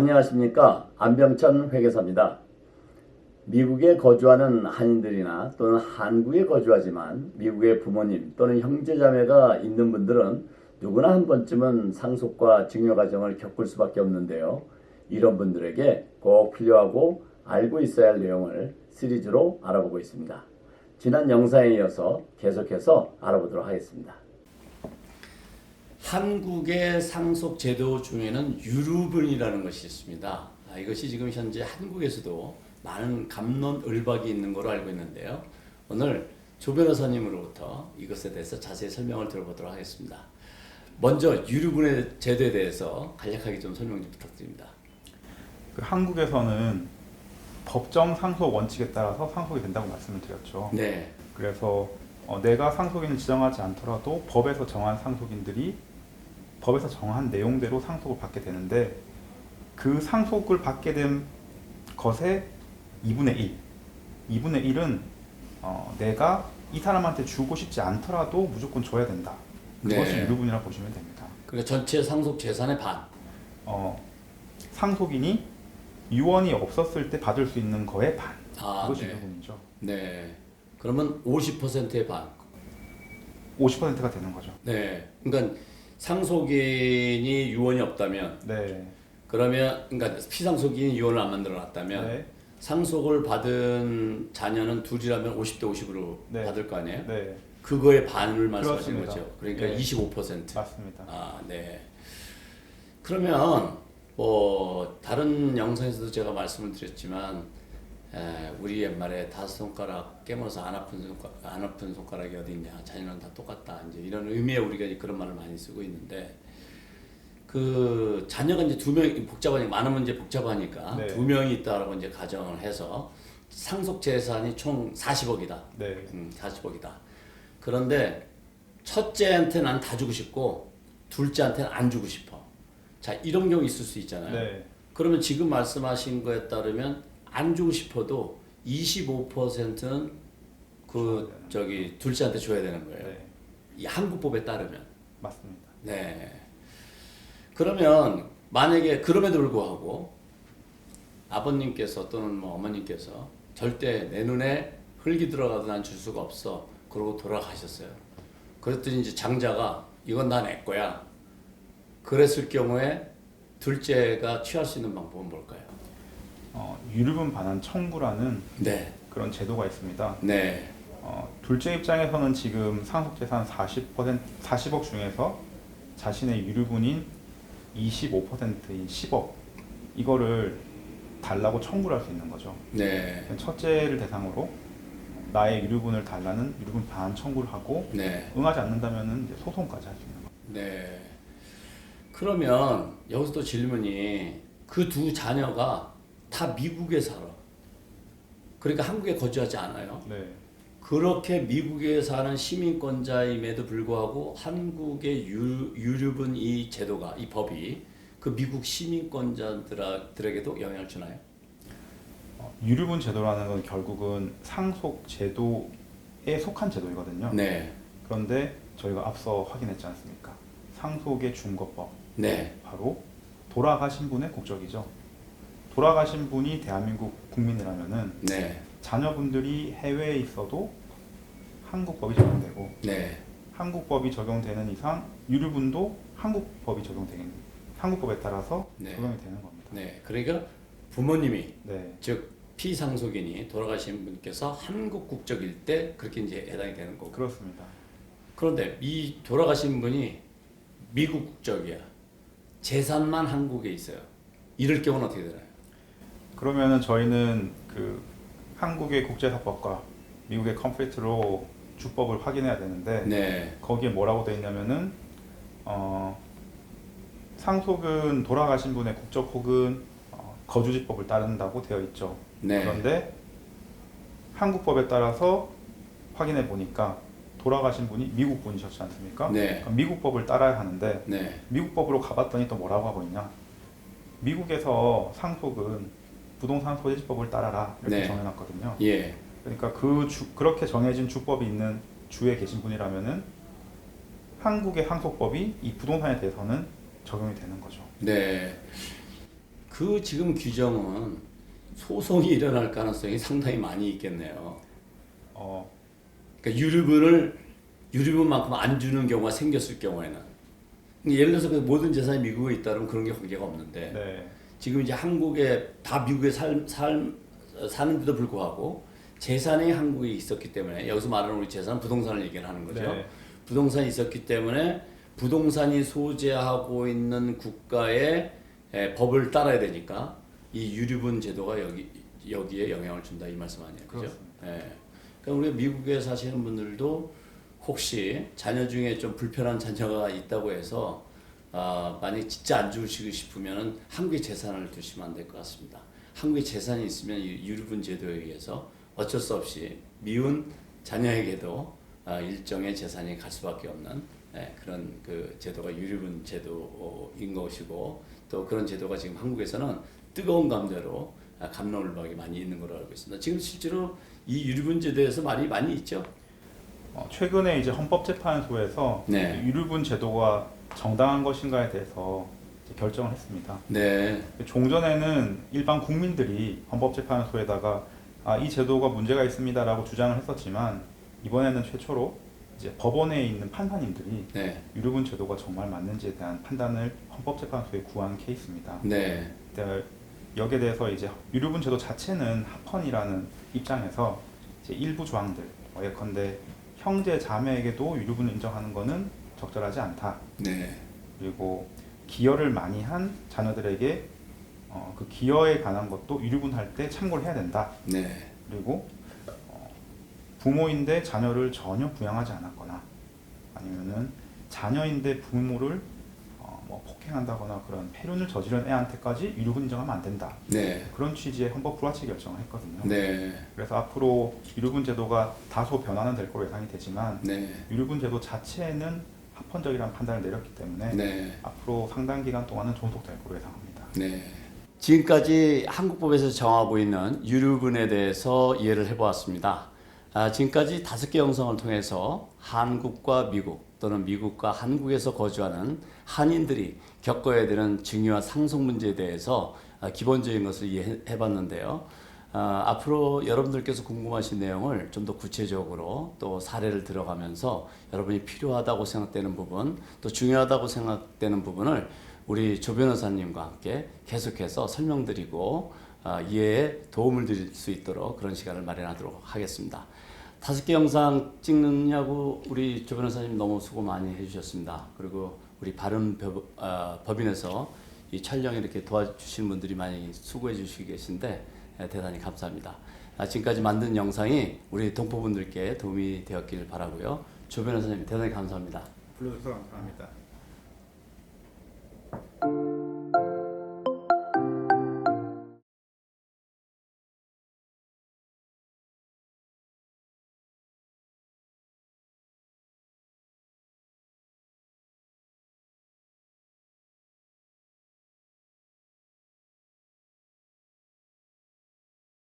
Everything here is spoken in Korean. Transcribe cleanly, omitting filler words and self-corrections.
안녕하십니까. 안병천 회계사입니다. 미국에 거주하는 한인들이나 또는 한국에 거주하지만 미국의 부모님 또는 형제자매가 있는 분들은 누구나 한 번쯤은 상속과 증여 과정을 겪을 수밖에 없는데요. 이런 분들에게 꼭 필요하고 알고 있어야 할 내용을 시리즈로 알아보고 있습니다. 지난 영상에 이어서 계속해서 알아보도록 하겠습니다. 한국의 상속 제도 중에는 유류분이라는 것이 있습니다. 이것이 지금 현재 한국에서도 많은 갑론을박이 있는 걸로 알고 있는데요. 오늘 조 변호사님으로부터 이것에 대해서 자세히 설명을 들어보도록 하겠습니다. 먼저 유류분의 제도에 대해서 간략하게 좀 설명 좀 부탁드립니다. 한국에서는 법정 상속 원칙에 따라서 상속이 된다고 말씀을 드렸죠. 네. 그래서 내가 상속인을 지정하지 않더라도 법에서 정한 상속인들이 법에서 정한 내용대로 상속을 받게 되는데, 그 상속을 받게 된 것의 2분의 1, 2분의 1은 내가 이 사람한테 주고 싶지 않더라도 무조건 줘야 된다. 그것이 네. 유류분이라고 보시면 됩니다. 그러니까 전체 상속 재산의 반. 상속인이 유언이 없었을 때 받을 수 있는 거의 반. 그것이 네. 유류분이죠. 네. 그러면 50%의 반. 50%가 되는 거죠. 네. 그러니까 상속인이 유언이 없다면, 네. 그러면 그러니까 피상속인이 유언을 안 만들어 놨다면, 네. 상속을 받은 자녀는 둘이라면 50대 50으로 네. 받을 거 아니에요? 네. 그거의 반을 말씀하시는 그렇습니다. 거죠. 그러니까 네. 25%. 맞습니다. 네. 그러면 뭐 다른 영상에서도 제가 말씀을 드렸지만, 우리 옛말에 5손가락 깨물어서 안 아픈 손가락이 어디 있냐, 자녀는 다 똑같다, 이제 이런 의미의 우리가 그런 말을 많이 쓰고 있는데, 그 자녀가 이제 2명 복잡하니까, 많으면 이제 복잡하니까 네. 2명이 있다라고 이제 가정을 해서 상속 재산이 총 40억이다. 네. 40억이다. 그런데 첫째한테 난 다 주고 싶고 둘째한테는 안 주고 싶어. 자, 이런 경우 있을 수 있잖아요. 네. 그러면 지금 말씀하신 거에 따르면 안 주고 싶어도 25%는 둘째한테 줘야 되는 거예요. 네. 이 한국법에 따르면. 맞습니다. 네. 그러면 만약에 그럼에도 불구하고 아버님께서 또는 뭐 어머님께서 절대 내 눈에 흙이 들어가도 난 줄 수가 없어. 그러고 돌아가셨어요. 그랬더니 이제 장자가 이건 다 내 거야. 그랬을 경우에 둘째가 취할 수 있는 방법은 뭘까요? 유류분 반환 청구라는 네. 그런 제도가 있습니다. 네. 둘째 입장에서는 지금 상속재산 40억 중에서 자신의 유류분인 25%인 10억, 이거를 달라고 청구를 할 수 있는 거죠. 네. 첫째를 대상으로 나의 유류분을 달라는 유류분 반환 청구를 하고, 네. 응하지 않는다면은 이제 소송까지 할 수 있는 겁니다. 네. 그러면 여기서 또 질문이, 그 두 자녀가 다 미국에 살아. 그러니까 한국에 거주하지 않아요. 네. 그렇게 미국에 사는 시민권자임에도 불구하고 한국의 유류분 이 제도가, 이 법이 그 미국 시민권자들에게도 영향을 주나요? 유류분 제도라는 건 결국은 상속 제도에 속한 제도이거든요. 네. 그런데 저희가 앞서 확인했지 않습니까? 상속의 준거법. 네. 바로 돌아가신 분의 국적이죠. 돌아가신 분이 대한민국 국민이라면은 네. 자녀분들이 해외에 있어도 한국법이 적용되고, 네. 한국법이 적용되는 이상 유류분도 한국법에 따라서 네. 적용이 되는 겁니다. 네. 그러니까 부모님이, 네. 즉 피상속인이 돌아가신 분께서 한국 국적일 때 그렇게 이제 해당이 되는 거고. 그렇습니다. 그런데 이 돌아가신 분이 미국 국적이야. 재산만 한국에 있어요. 이럴 경우는 어떻게 되나요? 그러면은 저희는 그 한국의 국제사법과 미국의 컴플리트로 주법을 확인해야 되는데, 네. 거기에 뭐라고 되어 있냐면은 상속은 돌아가신 분의 국적 혹은 거주지법을 따른다고 되어 있죠. 네. 그런데 한국법에 따라서 확인해 보니까 돌아가신 분이 미국 분이셨지 않습니까? 네. 그러니까 미국 법을 따라야 하는데, 네. 미국 법으로 가봤더니 또 뭐라고 하고 있냐? 미국에서 상속은 부동산 소재지법을 따라라, 이렇게 네. 정해놨거든요. 예. 그러니까 그렇게 정해진 주법이 있는 주에 계신 분이라면은 한국의 상속법이 이 부동산에 대해서는 적용이 되는 거죠. 네. 그 지금 규정은 소송이 일어날 가능성이 상당히 많이 있겠네요. 그러니까 유류분만큼 안 주는 경우가 생겼을 경우에는 예를 들어서 그 모든 재산이 미국에 있다면 그런 게 관계가 없는데 네. 지금 이제 한국에 다 미국에 사는데도 불구하고 재산이 한국에 있었기 때문에 여기서 말하는 우리 재산은 부동산을 얘기를 하는 거죠. 네. 부동산이 있었기 때문에 부동산이 소재하고 있는 국가의 법을 따라야 되니까 이 유류분 제도가 여기에 영향을 준다 이 말씀 아니에요, 그죠? 예. 그러니까 우리 미국에 사시는 분들도 혹시 자녀 중에 좀 불편한 자녀가 있다고 해서 만약 진짜 안 주시고 싶으면은 한국에 재산을 두시면 안 될 것 같습니다. 한국에 재산이 있으면 이 유류분 제도에 의해서 어쩔 수 없이 미운 자녀에게도 일정의 재산이 갈 수밖에 없는 그런 그 제도가 유류분 제도인 것이고 또 그런 제도가 지금 한국에서는 뜨거운 감자로 갑론을박이 많이 있는 걸로 알고 있습니다. 지금 실제로 이 유류분 제도에서 말이 많이 있죠. 최근에 이제 헌법재판소에서 네. 유류분 제도가 정당한 것인가에 대해서 이제 결정을 했습니다. 네. 종전에는 일반 국민들이 헌법재판소에다가 이 제도가 문제가 있습니다라고 주장을 했었지만 이번에는 최초로 이제 법원에 있는 판사님들이 네. 유류분 제도가 정말 맞는지에 대한 판단을 헌법재판소에 구한 케이스입니다. 네. 여기에 대해서 이제 유류분 제도 자체는 합헌이라는 입장에서 이제 일부 조항들, 예컨대 형제 자매에게도 유류분을 인정하는 것은 적절하지 않다. 네. 그리고 기여를 많이 한 자녀들에게 그 기여에 관한 것도 유류분할 때 참고를 해야 된다. 네. 그리고 부모인데 자녀를 전혀 부양하지 않았거나 아니면은 자녀인데 부모를 뭐 폭행한다거나 그런 폐륜을 저지른 애한테까지 유류분 인정하면 안 된다. 네. 그런 취지의 헌법 불합치 결정을 했거든요. 네. 그래서 앞으로 유류분 제도가 다소 변화는 될 거로 예상이 되지만 네. 유류분 제도 자체는 합헌적이라는 판단을 내렸기 때문에 네. 앞으로 상당 기간 동안은 존속될 거로 예상합니다. 네. 지금까지 한국법에서 정하고 있는 유류분에 대해서 이해를 해보았습니다. 지금까지 5개 영상을 통해서 한국과 미국 또는 미국과 한국에서 거주하는 한인들이 겪어야 되는 증여와 상속 문제에 대해서 기본적인 것을 이해해봤는데요. 앞으로 여러분들께서 궁금하신 내용을 좀 더 구체적으로 또 사례를 들어가면서 여러분이 필요하다고 생각되는 부분 또 중요하다고 생각되는 부분을 우리 조 변호사님과 함께 계속해서 설명드리고 이해에 도움을 드릴 수 있도록 그런 시간을 마련하도록 하겠습니다. 5개 영상 찍느냐고 우리 조 변호사님 너무 수고 많이 해주셨습니다. 그리고 우리 바른 법인에서 이 촬영 이렇게 도와주시는 분들이 많이 수고해 주시고 계신데 대단히 감사합니다. 지금까지 만든 영상이 우리 동포분들께 도움이 되었길 바라고요. 조 변호사님 대단히 감사합니다. 불러주셔서 감사합니다.